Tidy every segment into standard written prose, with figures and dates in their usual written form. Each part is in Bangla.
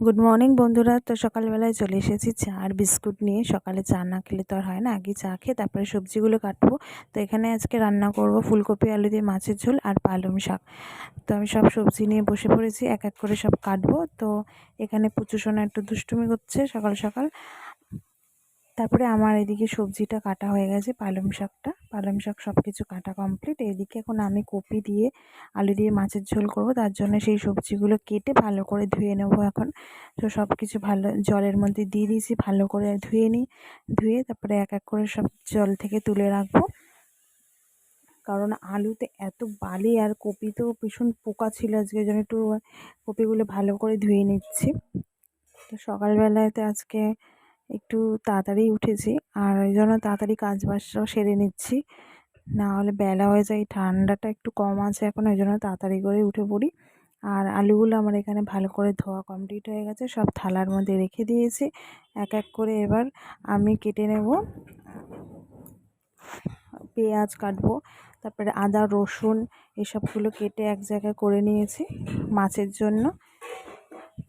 গুড মর্নিং বন্ধুরা। তো সকালবেলায় চলে এসেছি চা আর বিস্কুট নিয়ে। সকালে চা না খেলে তো আর হয় না, আগে চা খেয়ে তারপরে সবজিগুলো কাটবো। তো এখানে আজকে রান্না করব ফুলকপি আলু দিয়ে মাছের ঝোল আর পালং শাক। তো আমি সব সবজি নিয়ে বসে পড়েছি, এক এক করে সব কাটবো। তো এখানে পুচু সোনা একটু দুষ্টুমি করছে সকাল সকাল। তারপরে আমার এদিকে সবজিটা কাটা হয়ে গেছে, পালং শাক সব কিছু কাটা কমপ্লিট। এদিকে এখন আমি কপি দিয়ে আলু দিয়ে মাছের ঝোল করব, তার জন্য সেই সবজিগুলো কেটে ভালো করে ধুয়ে নেব এখন। তো সব কিছু ভালো জলের মধ্যে দিয়ে দিয়েছি, ভালো করে ধুয়ে তারপরে এক এক করে সব জল থেকে তুলে রাখবো। কারণ আলুতে এত বালি আর কপিতেও ভীষণ পোকা ছিল আজকে, জন্য একটু কপিগুলো ভালো করে ধুয়ে নিচ্ছি। তো সকালবেলাতে আজকে একটু তাড়াতাড়ি উঠেছি, আর ওই জন্য তাড়াতাড়ি কাজ বাজটাও সেরে নিচ্ছি, না হলে বেলা হয়ে যায়। ঠান্ডাটা একটু কম আছে এখন, ওই জন্য তাড়াতাড়ি করে উঠে পড়ি। আর আলুগুলো আমার এখানে ভালো করে ধোয়া কমপ্লিট হয়ে গেছে, সব থালার মধ্যে রেখে দিয়েছি। এক এক করে এবার আমি কেটে নেব। পেঁয়াজ কাটবো, তারপরে আদা রসুন এসবগুলো কেটে এক জায়গায় করে নিয়েছি মাছের জন্য।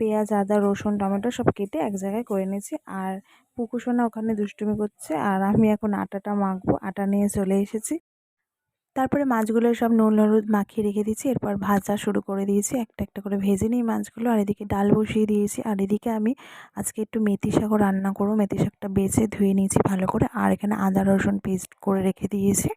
পেঁয়াজ আদা রসুন টমেটো সব কেটে এক জায়গায় করে নিয়েছি। আর পুকুসোনা ওখানে দুষ্টুমি করছে, আর আমি এখন আটাটা মাখবো। আটা নিয়ে চলে এসেছি। তারপরে মাছগুলো সব নুন হলুদ মাখিয়ে রেখে দিয়েছি, এরপর ভাজা শুরু করে দিয়েছি। একটা একটা করে ভেজে নিই মাছগুলো। আর এদিকে ডাল বসিয়ে দিয়েছি। আর এদিকে আমি আজকে একটু মেথি শাকও রান্না করবো। মেথি শাকটা বেছে ধুয়ে নিয়েছি ভালো করে, আর এখানে আদা রসুন পেস্ট করে রেখে দিয়েছি।